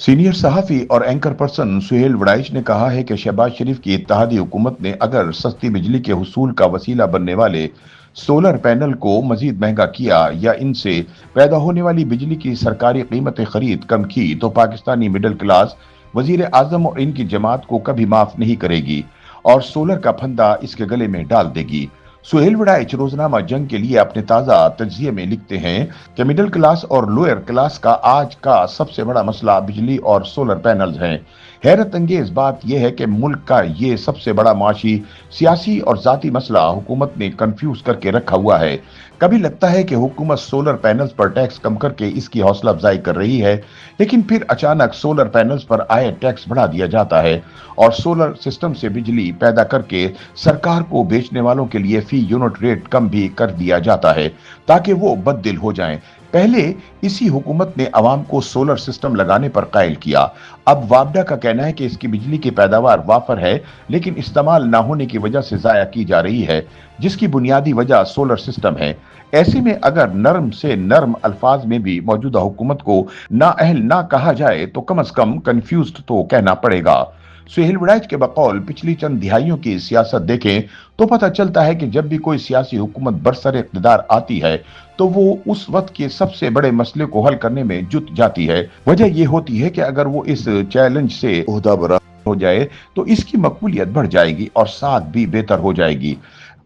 Senior सहाफी और anchor person Suhail Waraich ने कहा है कि शहबाज शरीफ की इत्तेहादी हुकूमत ने अगर सस्ती बिजली के हुसूल का वसीला बनने वाले सोलर पैनल को मजीद महंगा किया या इनसे पैदा होने वाली बिजली की सरकारी कीमत खरीद कम की तो पाकिस्तानी मिडिल क्लास वजीर आजम और इनकी जमात को कभी माफ नहीं करेगी और सोलर का फंदा इसके गले में डाल देगी। सुहेल वड़ाइच रोजनामा जंग के लिए अपने ताजा तजिए में लिखते हैं कि मिडिल क्लास और लोअर क्लास का आज का सबसे बड़ा मसला बिजली और सोलर पैनल्स हैं। हैरत अंगेज बात यह है कि मुल्क का ये सबसे बड़ा माशी, सियासी और जाती मसला हुकूमत ने कंफ्यूज करके रखा हुआ है। कभी लगता है कि हुकूमत सोलर पैनल्स पर टैक्स कम करके इसकी हौसला अफजाई कर रही है, लेकिन फिर अचानक सोलर पैनल्स पर आए टैक्स बढ़ा दिया जाता है और सोलर सिस्टम से बिजली पैदा करके सरकार को बेचने वालों के लिए फी यूनिट रेट कम भी कर दिया जाता है ताकि वो बददिल हो जाएं। पहले इसी हुकूमत ने अवाम को सोलर सिस्टम लगाने पर कायल किया। अब वापडा का कहना है कि इसकी बिजली की पैदावार वाफर है लेकिन इस्तेमाल ना होने की वजह से जाया की जा रही है, जिसकी बुनियादी वजह सोलर सिस्टम है। ऐसे में अगर नर्म से नर्म अल्फाज में भी मौजूदा हुकूमत को नाअहल ना कहा जाए तो कम से कम कंफ्यूज्ड तो कहना पड़ेगा। सुहेल वड़ाइच के बकौल पिछली चंद दिहाइयों की सियासत देखें तो पता चलता है कि जब भी कोई सियासी हुकूमत बरसर इक़्तिदार आती है तो वो उस वक्त के सबसे बड़े मसले को हल करने में जुट जाती है। वजह यह होती है कि अगर वो इस चैलेंज से ओहदा बरा हो जाए तो इसकी मकबूलियत बढ़ जाएगी और साथ भी बेहतर हो जाएगी।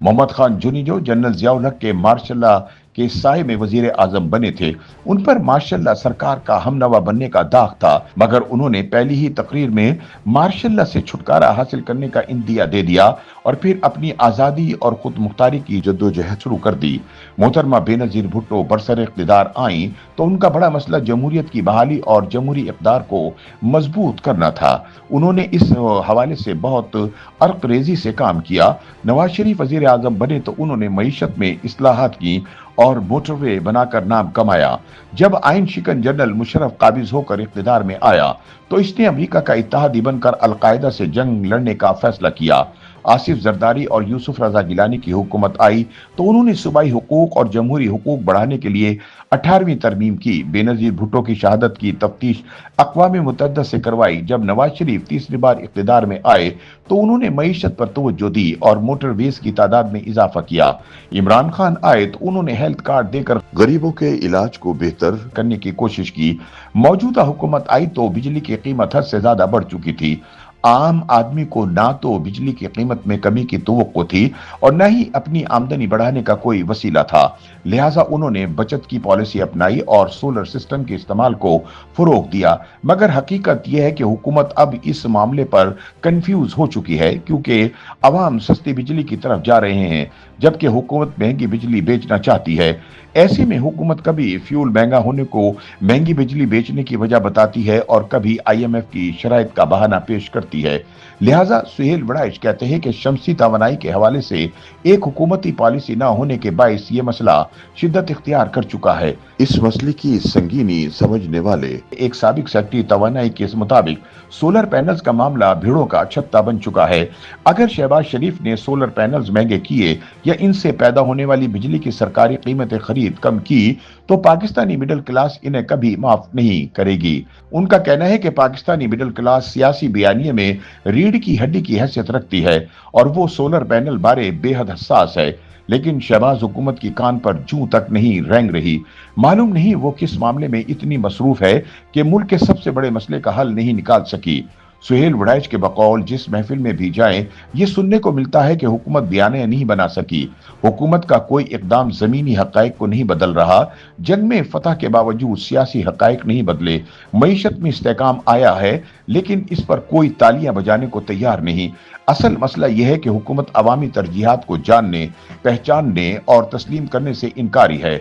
मोहम्मद खान जुनीजो जनरल जियाउल हक के मार्शल के साए में वजीर आजम बने थे। उन पर मार्शल सरकार का हमनवा बनने का दाग था, मगर उन्होंने पहली ही तकरीर में मार्शल से छुटकारा हासिल करने का इंदिया दे दिया और फिर अपनी आज़ादी और खुद मुख्तारी की जद्दोजहद शुरू कर दी। मोहतरमा बेनजीर भुट्टो बरसर इक़्तिदार आई तो उनका बड़ा मसला जमहूरियत की बहाली और जमहूरी इक़्तिदार को मजबूत करना था। उन्होंने इस हवाले से बहुत अर्करेजी से काम किया। नवाज शरीफ वजीर आजम बने तो उन्होंने मईशत में इस्लाहात की और मोटरवे बनाकर नाम कमाया। जब आइन शिकन जनरल मुशर्रफ काबिज होकर इक़्तिदार में आया तो इसने अमेरिका का इत्तेहादी बनकर अलकायदा से जंग लड़ने का फैसला किया। आसिफ जरदारी और यूसुफ रजा गिलानी की हुकूमत आई तो उन्होंने सूबाई हुकूक और जमहूरी हुकूक बढ़ाने के लिए 18वीं तरमीम की। बेनजीर भुट्टो की शहादत की तफ्तीश अक़वाम मुत्तहिदा से करवाई। जब नवाज शरीफ तीसरी बार इक़्तिदार में आए तो उन्होंने मईशत पर तवज्जो दी और मोटरवेज की तादाद में इजाफा किया। इमरान खान आए तो उन्होंने हेल्थ कार्ड देकर गरीबों के इलाज को बेहतर करने की कोशिश की। मौजूदा हुकूमत आई तो बिजली की कीमत हद से ज्यादा बढ़ चुकी थी। आम आदमी को ना तो बिजली की कीमत में कमी की तवक्को थी और न ही अपनी आमदनी बढ़ाने का कोई वसीला था। लिहाजा उन्होंने बचत की पॉलिसी अपनाई और सोलर सिस्टम के इस्तेमाल को फरोग दिया। मगर हकीकत यह है कि हुकूमत अब इस मामले पर कंफ्यूज हो चुकी है क्योंकि अवाम सस्ती बिजली की तरफ जा रहे हैं जबकि हुकूमत महंगी बिजली बेचना चाहती है। ऐसे में हुकूमत कभी फ्यूल महंगा होने को महंगी बिजली बेचने की वजह बताती है और कभी IMF की शराइत का बहाना पेश करती है। लिहाजा सुहेल वड़ाइच कहते हैं कि शमसी तवानाई के हवाले से एक हुकूमती पॉलिसी ना होने के बायस ये मसला शिद्दत इख्तियार कर चुका है। इस मसले की संगीनी समझने वाले एक साबिक सेक्रेटरी तवानाई के मुताबिक सोलर पैनल्स का मामला भीड़ों का छत्ता बन चुका है। अगर शहबाज शरीफ ने सोलर पैनल्स महंगे किए या इनसे पैदा होने वाली बिजली की सरकारी कीमत खरीद कम की तो पाकिस्तानी मिडिल क्लास इन्हें कभी माफ नहीं करेगी। उनका कहना है कि पाकिस्तानी मिडिल क्लास सियासी बयानिए में रीढ़ की हड्डी की हैसियत रखती है और वो सोलर पैनल बारे बेहद हसास है, लेकिन शहबाज हुकूमत की कान पर जूं तक नहीं रेंग रही। मालूम नहीं वो किस मामले में इतनी मसरूफ है कि मुल्क के सबसे बड़े मसले का हल नहीं निकाल सकी। सुहेल वड़ाइच के बकौल जिस महफिल में भी जाएं ये सुनने को मिलता है कि हुकूमत बयाने नहीं बना सकी। हुकूमत का कोई इकदाम जमीनी हकायक को नहीं बदल रहा। जंग में फतह के बावजूद सियासी हकायक नहीं बदले। मईशत में इस्तेकाम आया है लेकिन इस पर कोई तालियां बजाने को तैयार नहीं। असल मसला यह है कि हुकूमत अवामी तरजीहात को जानने, पहचानने और तस्लीम करने से इनकारी है,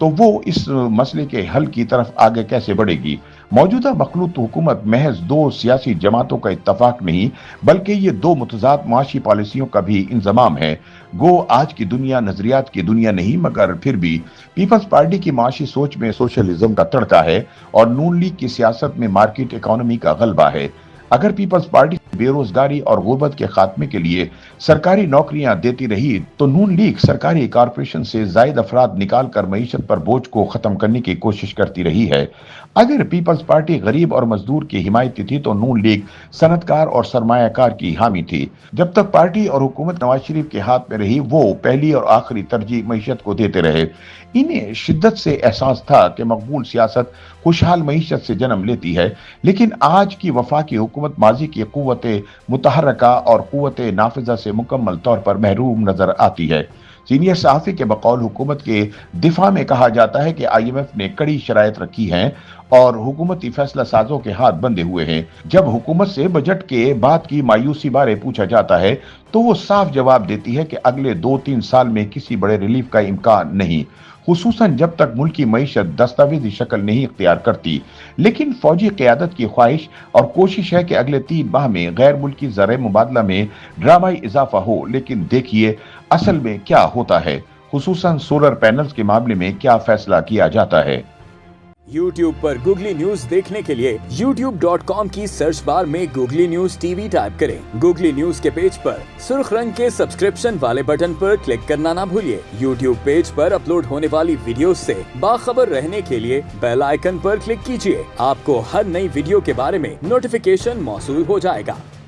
तो वो इस मसले के हल की तरफ आगे कैसे बढ़ेगी। मौजूदा मखलूत हुकूमत महज दो सियासी जमातों का इत्तफाक नहीं बल्कि ये दो मुतजाद माशी पॉलिसियों का भी इंजमाम है। गो आज की दुनिया नजरियात की दुनिया नहीं मगर फिर भी पीपल्स पार्टी की माशी सोच में सोशलिज्म का तड़का है और नून लीग की सियासत में मार्केट इकोनॉमी का गलबा है। अगर पीपल्स पार्टी बेरोजगारी और गुर्बत के खात्मे के लिए सरकारी नौकरियां देती रही तो नून लीग सरकारी कारपोरेशन से जायद अफराद निकाल कर मईशत पर बोझ को खत्म करने की कोशिश करती रही है। अगर पीपल्स पार्टी गरीब और मजदूर की हिमायती थी तो नून लीग सनतकार और सरमायाकार की हामी थी। जब तक पार्टी और हुकूमत नवाज शरीफ के हाथ में रही वो पहली और आखिरी तरजीह मईशत को देते रहे। इन्हें शिद्दत से एहसास था कि मकबूल सियासत खुशहाल मईशत से जन्म लेती है, लेकिन आज की वफाकी हुकूमत माजी की कुव्वत मुतहर्रका और कुव्वत नाफिजा से मुकम्मल तौर पर महरूम नजर आती है। सीनियर सहाफी के बकौल हुकूमत के दिफा में कहा जाता है कि IMF ने कड़ी शराइत रखी हैं और हुकूमती फैसला साजों के हाथ बंधे हुए हैं। जब हुकूमत से बजट के बाद की मायूसी बारे पूछा जाता है तो वो साफ जवाब देती है कि अगले 2-3 साल में किसी बड़े रिलीफ का इम्कान नहीं, खुसूसन जब तक मुल्क की मईशत दस्तावेजी शक्ल नहीं इख्तियार करती। लेकिन फौजी क़यादत की ख्वाहिश और कोशिश है कि अगले 3 माह में गैर मुल्की ज़र मुबादला में ड्रामाई इजाफा हो, लेकिन देखिए असल में क्या होता है, खुसूसन सोलर पैनल्स के मामले में क्या फैसला किया जाता है। YouTube पर गूगली न्यूज देखने के लिए youtube.com की सर्च बार में गूगली न्यूज TV टाइप करें। गूगली न्यूज के पेज पर सुर्ख रंग के सब्सक्रिप्शन वाले बटन पर क्लिक करना ना भूलिए। YouTube पेज पर अपलोड होने वाली वीडियोस से बाखबर रहने के लिए बेल आइकन पर क्लिक कीजिए। आपको हर नई वीडियो के बारे में नोटिफिकेशन मौसूल हो जाएगा।